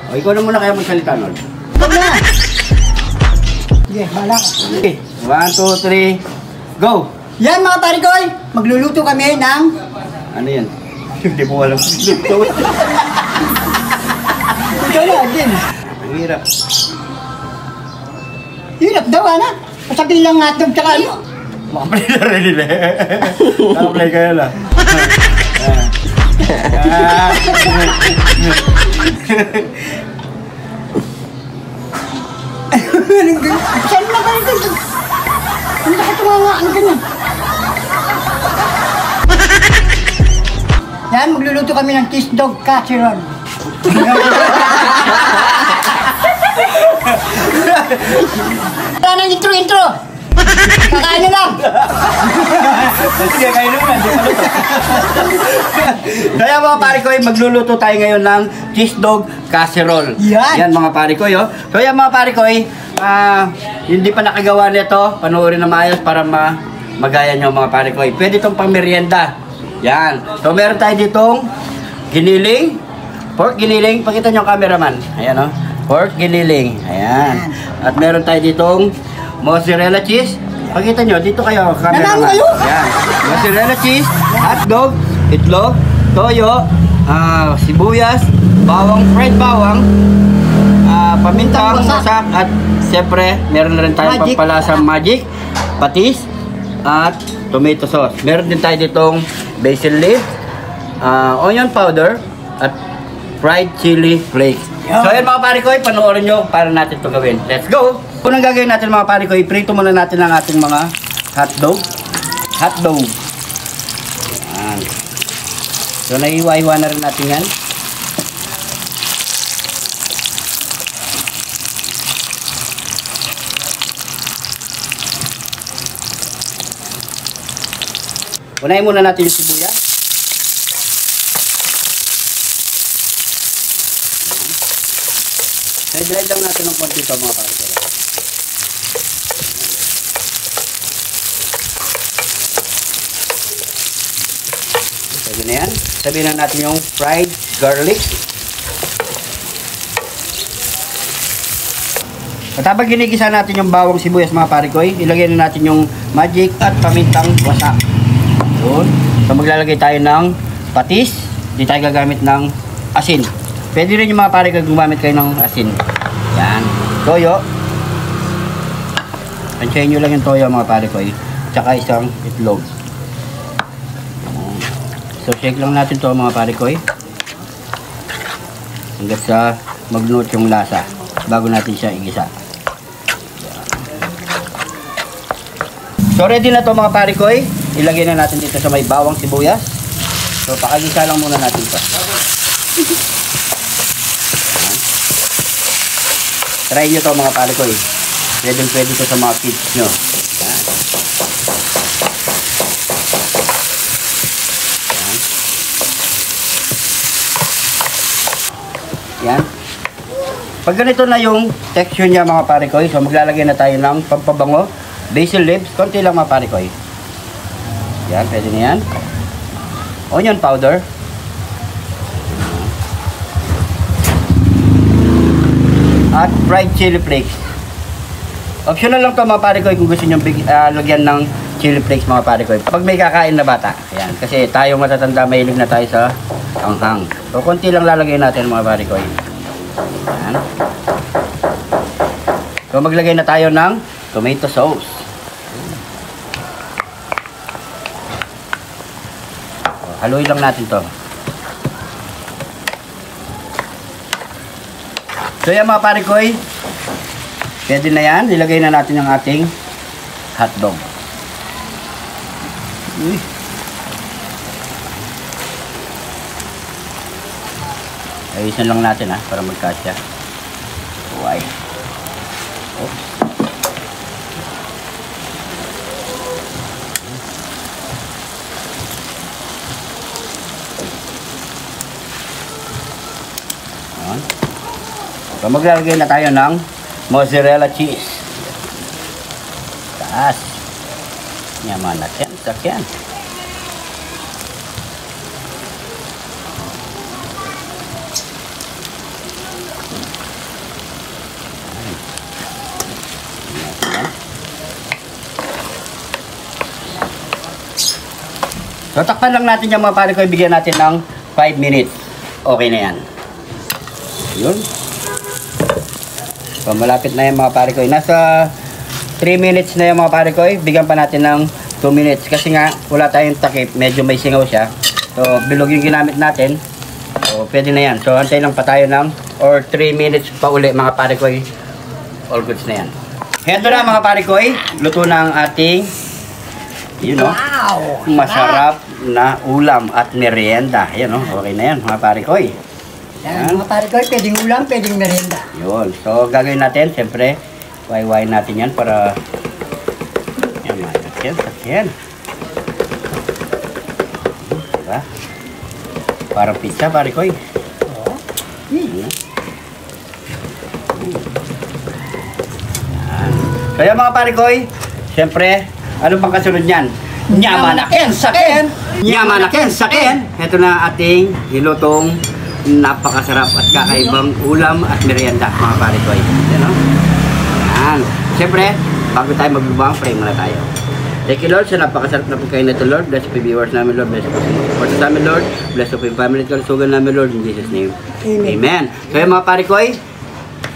O, ikaw na muna kaya magsalita nun. Ikaw na! Sige, bahala ka. Okay, 1, 2, 3, go! Yan mga pare ko, magluluto kami ng... Ano yan? Hindi mo alam. Ikaw na, din. Ang hirap. Hirap daw, ana. Pasabihin lang hotdog tsaka ano. Makaplay na rin nila. Makaplay kayo lang. Saan na kayo dito? Ang bakit nga ang ganyan? Yan, magluluto kami ng cheese dog casserole. Wala nang intro. Kakain na lang. Sige, kayo naman. Kaya mga pare ko, magluluto tayo ngayon ng cheese dog casserole. Yan. Yan mga pare ko. So yan mga pare ko, hindi pa nakagawa nito, panoorin na maayos para magaya nyo mga pare ko. Pwede itong pang merienda. Yan. So meron tayo ditong giniling, pork giniling. Pakita nyo ang cameraman. Ayan o. Pork giniling. Ayan. At meron tayo ditong mozzarella cheese. Pakita nyo, dito kayo, cameraman. Ayan. Mozzarella cheese, hotdog, itlog, toyo, sibuyas, bawang, fried bawang, pamintang wasak, at siyempre, meron na rin tayong pampalasang magic, patis, at tomato sauce. Meron din tayo ditong basil leaf, onion powder, at fried chili flakes. So yun mga pare ko, panoorin nyo para natin ito gawin. Let's go! Unang gagawin natin mga pare ko, iprito muna natin ang ating mga hotdog. Hotdog. Yan. So naiwa-iwa na rin natin yan. Unahin muna natin yung sibuyas. I-drive lang natin ng konti ito mga pare ko. Sabi na yan. Sabihin na natin yung fried garlic. At habang ginigisa natin yung bawang sibuyas mga pare ko, ilagay na natin yung magic at pamintang wasak. Yun. So maglalagay tayo ng patis. Hindi tayo gagamit ng asin. Pwede rin yung mga pare ko gumamit kayo ng asin. Yan. Toyo. Tansyahin nyo lang yung toyo mga pare ko. Tsaka isang itlog. So shake lang natin to mga pare ko. Hanggang sa mag-note yung lasa. Bago natin siya igisa. So ready na to mga pare ko. Ilagay na natin dito sa may bawang sibuyas. So pakagisa lang muna natin to. Try nyo to mga pare ko Pwede to sa mga kids nyo. Yan. Yan. Pag ganito na yung texture niya mga pare ko, so maglalagay na tayo ng pampabango, basil leaves, konti lang mga pare ko. Yan, pwede na yan. Onion powder. At fried chili flakes. Optional lang to mga pare ko kung gusto nyo lagyan ng chili flakes mga pare ko. Pag may kakain na bata. Ayan. Kasi tayo matatanda, mahilig na tayo sa anghang. So konti lang lalagay natin mga pare ko. Ayan. So maglagay na tayo ng tomato sauce. So, haluin lang natin to. So yan mga pare ko, pwede na yan. Ilagay na natin ang ating hotdog. Ayusin lang natin para magkasya. Uy. Oops. Ayan. So maglalagay na tayo ng mozzarella cheese. Taas. Yaman natin. Sakyan. So, takpan lang natin yung mga pare ko. Bigyan natin ng 5 minutes. Okay na yan. Yun. So, malapit na yung mga pare ko. Nasa 3 minutes na yung mga pare ko. Bigyan pa natin ng 2 minutes. Kasi nga, wala tayong takip. Medyo may singaw siya. So, bilog yung ginamit natin. So, pwede na yan. So, antay lang pa tayo ng or 3 minutes pa uli mga pare ko. All goods na yan. Heto na mga pare ko. Luto na ang ating Wow! masarap na ulam at merienda. Yan, okay na yan mga pare ko. Yan, mga pare ko, pwedeng ulam, pwedeng merienda. Yun. So, gagawin natin, siyempre, wayway natin yan para yan, sakyan. Diba? Parang pizza, pare ko. Oo. Yan. So, yan mga pare ko, siyempre, ano pang kasunod niyan? Nyamanaken saken! Nyamanaken saken! Ito na ating nilutong napakasarap at kakaibang ulam at merienda mga pare ko. Yan o. Yan. Siyempre, bago tayo magbubang, pray muna tayo. Thank you Lord sa napakasarap na pagkain na ito Lord. Bless po viewers namin Lord. Bless po support sa amin Lord. Bless po yung family at kalusugan namin Lord. In Jesus name. Amen. So yung mga pare ko,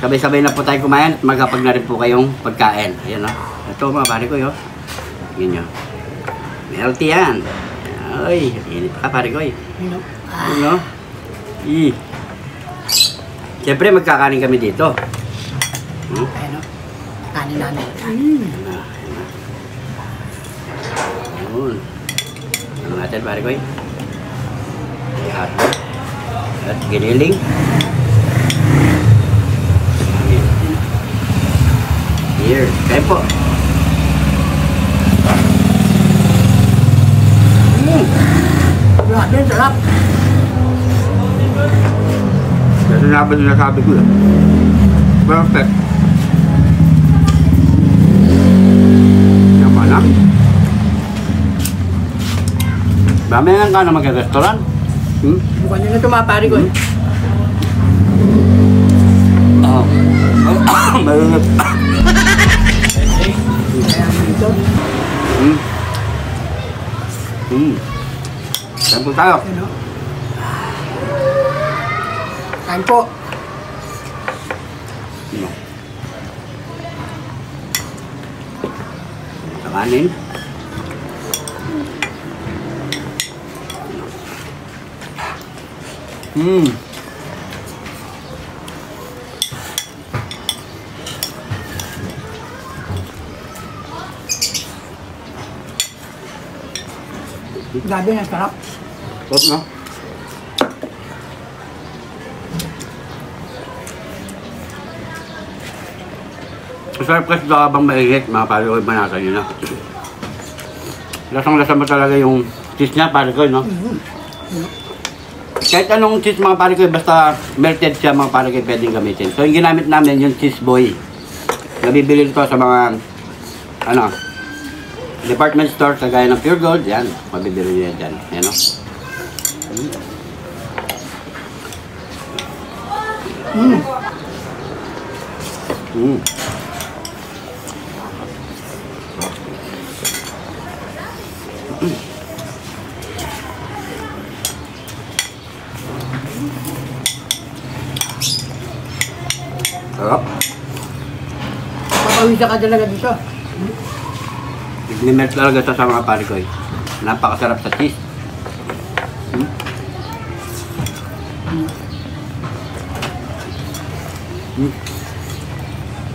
sabay-sabay na po tayo kumain at magkapag na rin po kayong pagkain. Ayan o. Ito mga pare ko yun. Tingnan nyo. Melty yan. Ay, init ka pare ko. Ano? Siyempre magkakanin kami dito. Ayan o. Kanin namin. Ayun. Ano natin pare ko? Hotdog. At giniling. Here. Kain po. Grabe, sarap. Kasi sinasabi ko yun. Perfect. Yaman lang. Mamaya ka na mag-restaurant. Bukan nyo na ito mga pare ko. Oo. Malinit. Ayan dito. Saan po tayo? Ayan o. Kain po. Kanin. Grabe, ang sarap. Sarap na. Masarap kasi ito habang mainit, mga pare ko, banasa nyo na. Lasang-lasa mo talaga yung cheese niya, pare ko, no? Kahit anong cheese, mga pare ko, basta melted siya, mga pare ko, pwedeng gamitin. So, yung ginamit namin, yung cheese boy. Nabibili ito sa mga, department store, kagaya ng Pure Gold, yan, mabibili niya dyan, yan, no? Sarap. Papawisa ka talaga dito. Nag-melt talaga sa mga pare ko. Napakasarap sa cheese.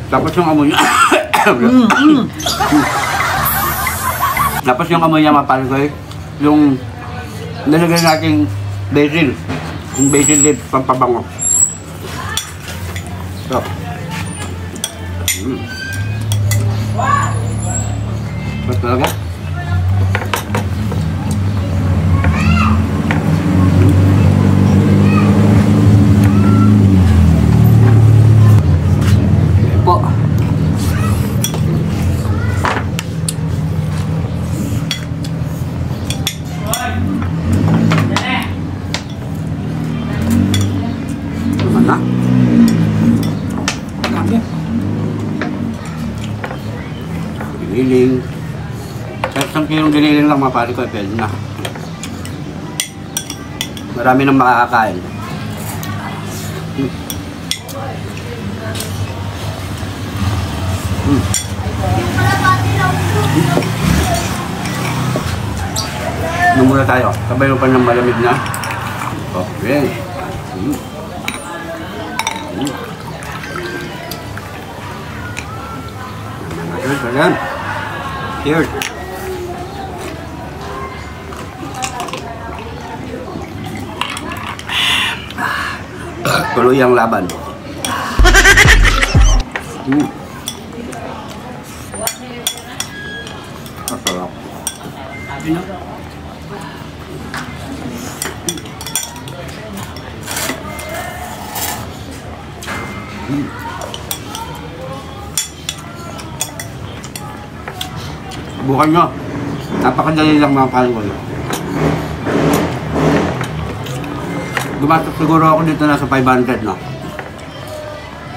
Tapos yung amoy niya. Tapos yung amoy niya mga pare ko, yung nilagay nating basil. Yung basil leaf, pampabango. So. Sarap talaga. Po. Mana? Grabe. Giniling. Kahit 1 kilong giniling lang mga pare ko, pwede na. Marami nang makakakain. Nung muna tayo, sabay mo pa ng malamig na. Okay. Cheers, ayan. Cheers. Tuloy ang laban. Masarap. Bukan nyo. Napakadali lang mga kalboy. Gumastos siguro ako dito na sa 500, no?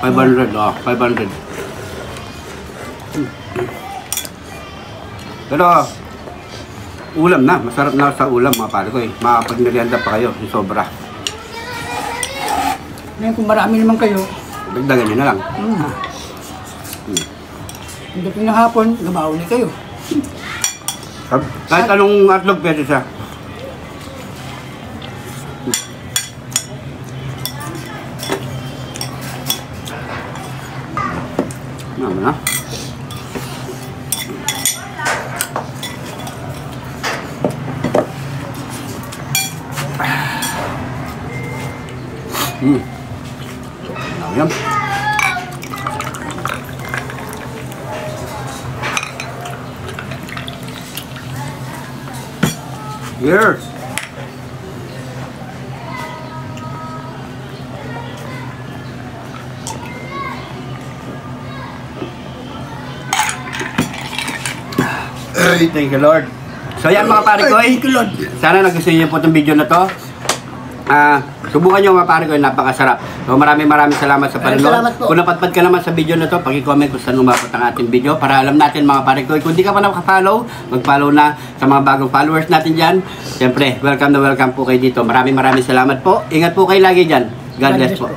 500, oh. 500. Pero, ulam na. Masarap na sa ulam mga pare ko eh. Makapag-merienda pa kayo. Yung sobra. Ngayon kung marami naman kayo, Dagdagan nyo na lang. pagdating ng hapon, gabaw ni kayo. Kahit anong atlog pwede siya. Naman na. Ayan. Yes. Thank you, Lord. So yan mga pare ko, Thank you, Lord. sana nagustuhan niyo po itong video na to. Subukan nyo mga pare ko, napakasarap. So maraming salamat sa Salamat panonood. po. Kung napadpad ka naman sa video na to, paki-comment kung saan umabot ang ating video para alam natin mga pare ko. Kung di ka pa nakaka-follow, mag-follow na sa mga bagong followers natin dyan. Siyempre, welcome na welcome po kayo dito. Maraming salamat po. Ingat po kayo lagi dyan. God bless po.